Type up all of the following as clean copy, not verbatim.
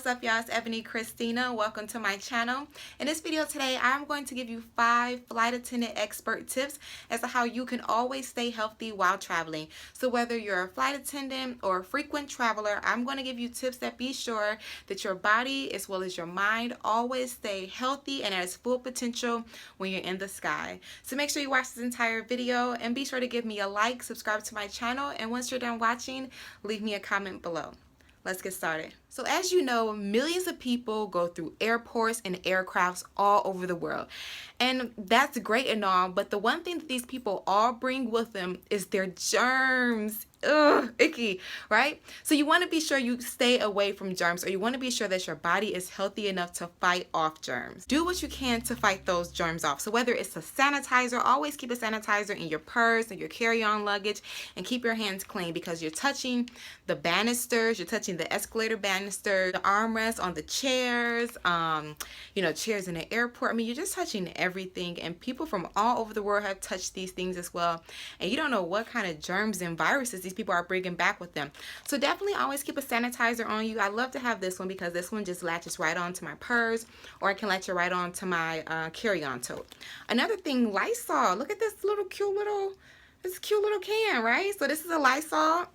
What's up, y'all? It's Ebony Christina. Welcome to my channel. In this video today, I'm going to give you 5 flight attendant expert tips as to how you can always stay healthy while traveling. So whether you're a flight attendant or a frequent traveler, I'm going to give you tips that be sure that your body as well as your mind always stay healthy and at its full potential when you're in the sky. So make sure you watch this entire video and be sure to give me a like, subscribe to my channel, and once you're done watching, leave me a comment below. Let's get started. So as you know, millions of people go through airports and aircrafts all over the world. And that's great and all, but the one thing that these people all bring with them is their germs. Ugh, icky, right? So you want to be sure you stay away from germs, or you want to be sure that your body is healthy enough to fight off germs. Do what you can to fight those germs off. So whether it's a sanitizer, always keep a sanitizer in your purse and your carry-on luggage, and keep your hands clean because you're touching the banisters, you're touching the escalator banister, the armrests on the chairs, chairs in the airport. I mean, you're just touching everything, and people from all over the world have touched these things as well, and you don't know what kind of germs and viruses these people are bringing back with them. So definitely always keep a sanitizer on you. I love to have this one because this one just latches right onto my purse, or I can latch it right onto my carry-on tote. Another thing, Lysol. Look at this cute little can, right? So this is a Lysol.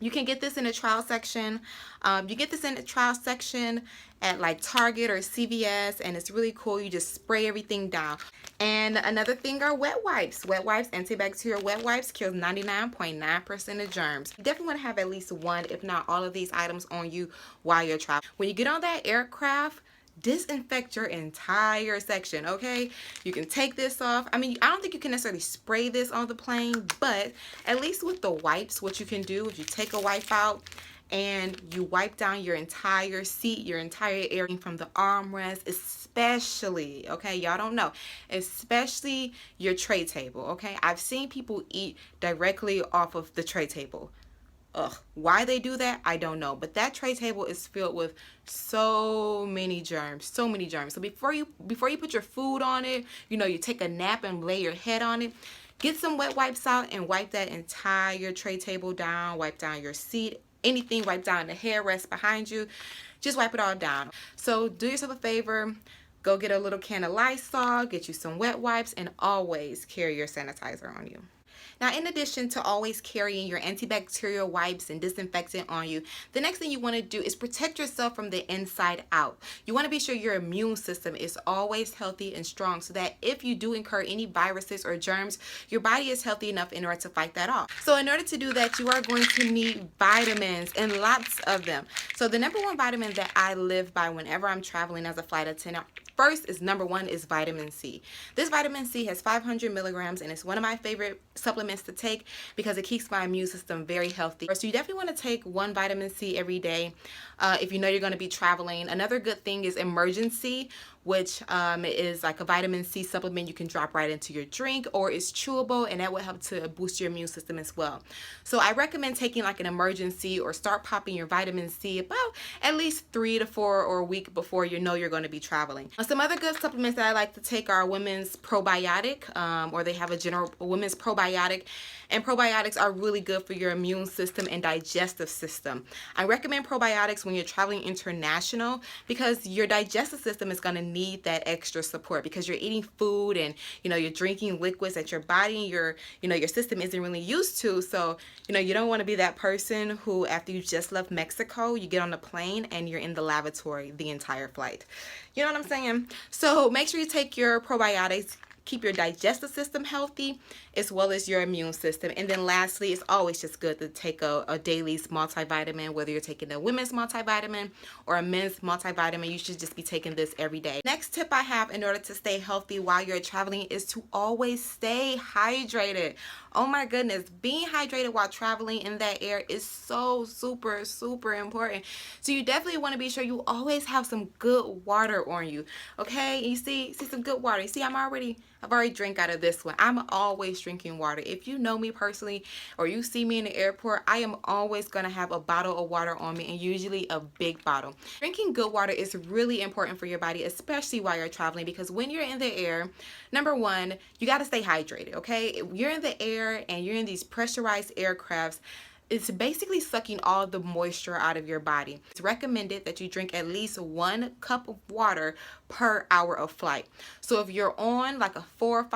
You can get this in the trial section. You get this in the trial section at like Target or CVS, and it's really cool. You just spray everything down. And another thing are wet wipes. Wet wipes, antibacterial wet wipes, kills 99.9% of germs. You definitely want to have at least one, if not all of these items on you while you're traveling. When you get on that aircraft, disinfect your entire section, okay? You can take this off. I mean, I don't think you can necessarily spray this on the plane, but at least with the wipes, what you can do is you take a wipe out and you wipe down your entire seat, your entire area from the armrest, especially, okay, y'all don't know, especially your tray table, okay? I've seen people eat directly off of the tray table. Ugh, why they do that, I don't know, but that tray table is filled with so many germs, so many germs. So before you put your food on it, you take a nap and lay your head on it, get some wet wipes out and wipe that entire tray table down, wipe down your seat, anything, wipe down the headrest behind you, just wipe it all down. So do yourself a favor, go get a little can of Lysol, get you some wet wipes, and always carry your sanitizer on you. Now, in addition to always carrying your antibacterial wipes and disinfectant on you, the next thing you want to do is protect yourself from the inside out. You want to be sure your immune system is always healthy and strong so that if you do incur any viruses or germs, your body is healthy enough in order to fight that off. So in order to do that, you are going to need vitamins, and lots of them. So the number one vitamin that I live by whenever I'm traveling as a flight attendant, first is number one is vitamin C. This vitamin C has 500 milligrams, and it's one of my favorite supplements to take because it keeps my immune system very healthy. So you definitely want to take one vitamin C every day if you know you're going to be traveling. Another good thing is Emergency, which is like a vitamin C supplement you can drop right into your drink, or it's chewable, and that will help to boost your immune system as well. So I recommend taking like an Emergency, or start popping your vitamin C about at least 3 to 4 or a week before you know you're going to be traveling. Some other good supplements that I like to take are women's probiotic, or they have a women's probiotic, and probiotics are really good for your immune system and digestive system. I recommend probiotics when you're traveling international because your digestive system is going to need that extra support because you're eating food and you're drinking liquids that your body and your system isn't really used to. So you don't want to be that person who, after you just left Mexico, you get on the plane and you're in the lavatory the entire flight. You know what I'm saying? So make sure you take your probiotics. Keep your digestive system healthy as well as your immune system. And then lastly, it's always just good to take a daily multivitamin, whether you're taking a women's multivitamin or a men's multivitamin. You should just be taking this every day. Next tip I have in order to stay healthy while you're traveling is to always stay hydrated. Oh my goodness, being hydrated while traveling in that air is so super important. So you definitely want to be sure you always have some good water on you, okay? You see some good water. You see, I've already drank out of this one. I'm always drinking water. If you know me personally or you see me in the airport, I am always going to have a bottle of water on me, and usually a big bottle. Drinking good water is really important for your body, especially while you're traveling, because when you're in the air, number one, you got to stay hydrated, okay? If you're in the air and you're in these pressurized aircrafts, It's basically sucking all the moisture out of your body. It's recommended that you drink at least 1 cup of water per hour of flight. So if you're on like a 4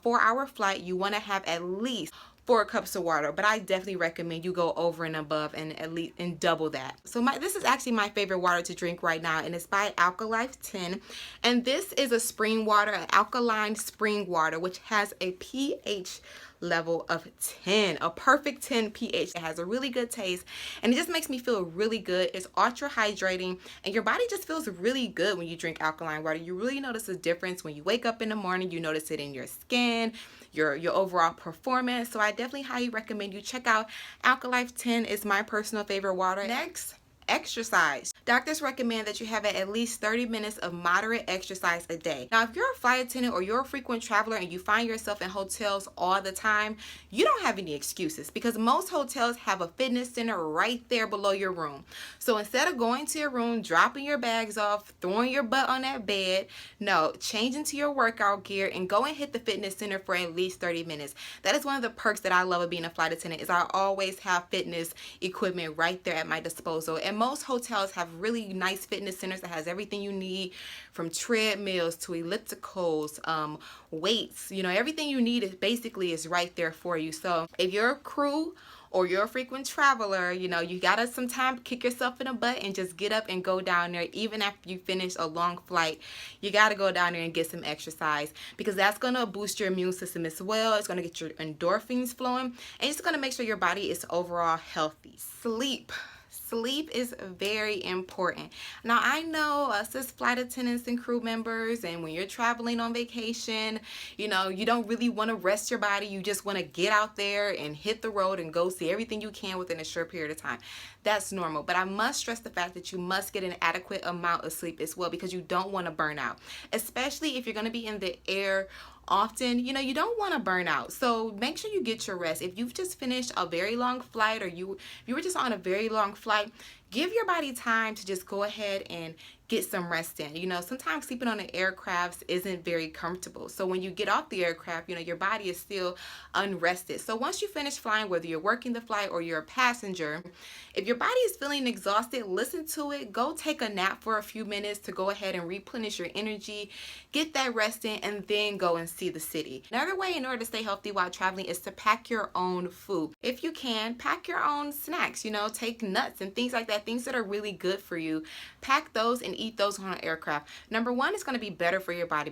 hour flight, you want to have at least 4 cups of water, but I definitely recommend you go over and above and at least and double that. So this is actually my favorite water to drink right now, and it's by Alkalife 10, and this is a spring water, an alkaline spring water, which has a pH level of 10, a perfect 10 pH. It has a really good taste, and it just makes me feel really good. It's ultra hydrating, and your body just feels really good when you drink alkaline water. You really notice a difference when you wake up in the morning. You notice it in your skin, your overall performance. So I definitely highly recommend you check out Alkalife 10. Is my personal favorite water. Next, exercise. Doctors recommend that you have at least 30 minutes of moderate exercise a day. Now, if you're a flight attendant or you're a frequent traveler and you find yourself in hotels all the time, you don't have any excuses, because most hotels have a fitness center right there below your room. So instead of going to your room, dropping your bags off, throwing your butt on that bed, no, change into your workout gear and go and hit the fitness center for at least 30 minutes. That is one of the perks that I love of being a flight attendant, is I always have fitness equipment right there at my disposal. And most hotels have really nice fitness centers that has everything you need, from treadmills to ellipticals, weights. You know, everything you need is right there for you. So if you're a crew or you're a frequent traveler, you know, you gotta sometimes kick yourself in the butt and just get up and go down there. Even after you finish a long flight, you gotta go down there and get some exercise, because that's gonna boost your immune system as well. It's gonna get your endorphins flowing, and it's gonna make sure your body is overall healthy. Sleep is very important. Now, I know us as flight attendants and crew members, and when you're traveling on vacation, you know, you don't really want to rest your body. You just want to get out there and hit the road and go see everything you can within a short period of time. That's normal. But I must stress the fact that you must get an adequate amount of sleep as well, because you don't want to burn out, especially if you're going to be in the air often. You know, you don't want to burn out. So make sure you get your rest. If you've just finished a very long flight, or you were just on a very long flight, give your body time to just go ahead and get some rest in. You know, sometimes sleeping on the aircrafts isn't very comfortable. So when you get off the aircraft, you know, your body is still unrested. So once you finish flying, whether you're working the flight or you're a passenger, if your body is feeling exhausted, listen to it. Go take a nap for a few minutes to go ahead and replenish your energy, get that rest in, and then go and see the city. Another way in order to stay healthy while traveling is to pack your own food. If you can, pack your own snacks. You know, take nuts and things like that, things that are really good for you. Pack those and eat those on an aircraft. Number one, it's going to be better for your body,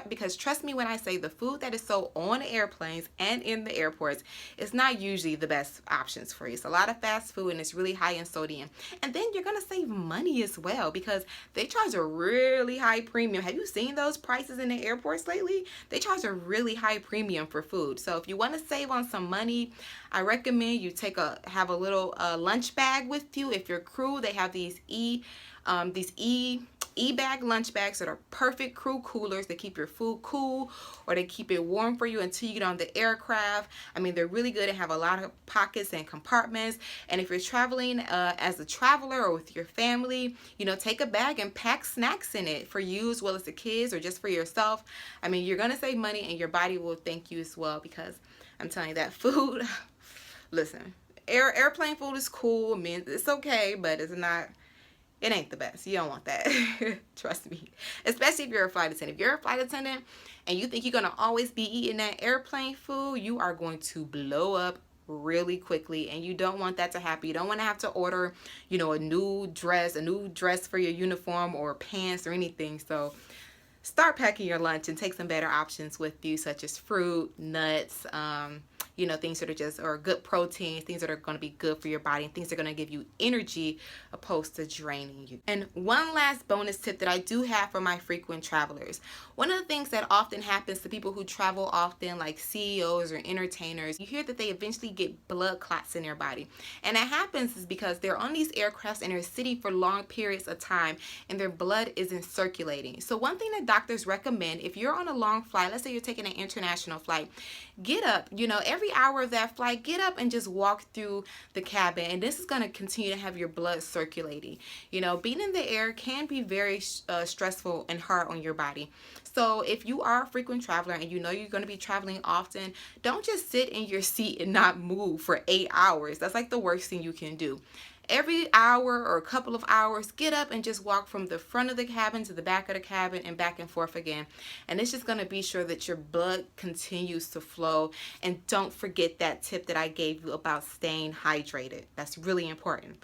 because trust me when I say the food that is sold on airplanes and in the airports is not usually the best options for you. It's a lot of fast food, and it's really high in sodium. And then you're going to save money as well, because they charge a really high premium. Have you seen those prices in the airports lately? They charge a really high premium for food. So if you want to save on some money, I recommend you have a little lunch bag with you. If you're crew, they have these eBag lunch bags that are perfect crew coolers. They keep your food cool, or they keep it warm for you until you get on the aircraft. I mean, they're really good and have a lot of pockets and compartments. And if you're traveling as a traveler or with your family, you know, take a bag and pack snacks in it for you as well as the kids, or just for yourself. I mean, you're gonna save money, and your body will thank you as well, because I'm telling you, that food, listen, airplane food is cool. I mean, it's okay, but it ain't the best. You don't want that. Trust me. Especially if you're a flight attendant. If you're a flight attendant and you think you're going to always be eating that airplane food, you are going to blow up really quickly, and you don't want that to happen. You don't want to have to order, you know, a new dress for your uniform or pants or anything. So start packing your lunch and take some better options with you, such as fruit, nuts, you know, things that are good proteins, things that are going to be good for your body, and things that are going to give you energy opposed to draining you. And one last bonus tip that I do have for my frequent travelers. One of the things that often happens to people who travel often, like CEOs or entertainers, you hear that they eventually get blood clots in their body. And that happens is because they're on these aircrafts and they're sitting for long periods of time, and their blood isn't circulating. So one thing that doctors recommend, if you're on a long flight, let's say you're taking an international flight, get up, you know, every every hour of that flight, get up and just walk through the cabin, and this is going to continue to have your blood circulating. You know, being in the air can be very stressful and hard on your body. So if you are a frequent traveler and you know you're going to be traveling often, don't just sit in your seat and not move for 8 hours. That's like the worst thing you can do. Every hour or a couple of hours, get up and just walk from the front of the cabin to the back of the cabin and back and forth again. And it's just going to be sure that your blood continues to flow. And don't forget that tip that I gave you about staying hydrated. That's really important.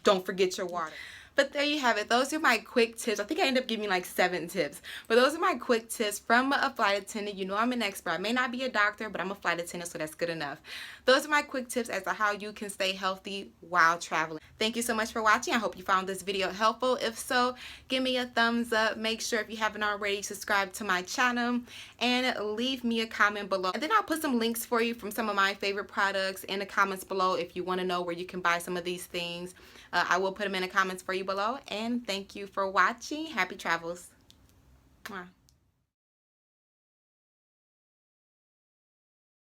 Don't forget your water. But there you have it. Those are my quick tips. I think I ended up giving like 7 tips. But those are my quick tips from a flight attendant. You know I'm an expert. I may not be a doctor, but I'm a flight attendant, so that's good enough. Those are my quick tips as to how you can stay healthy while traveling. Thank you so much for watching. I hope you found this video helpful. If so, give me a thumbs up. Make sure if you haven't already, subscribe to my channel and leave me a comment below. And then I'll put some links for you from some of my favorite products in the comments below if you want to know where you can buy some of these things. I will put them in the comments for you below. And thank you for watching. Happy travels. Mwah.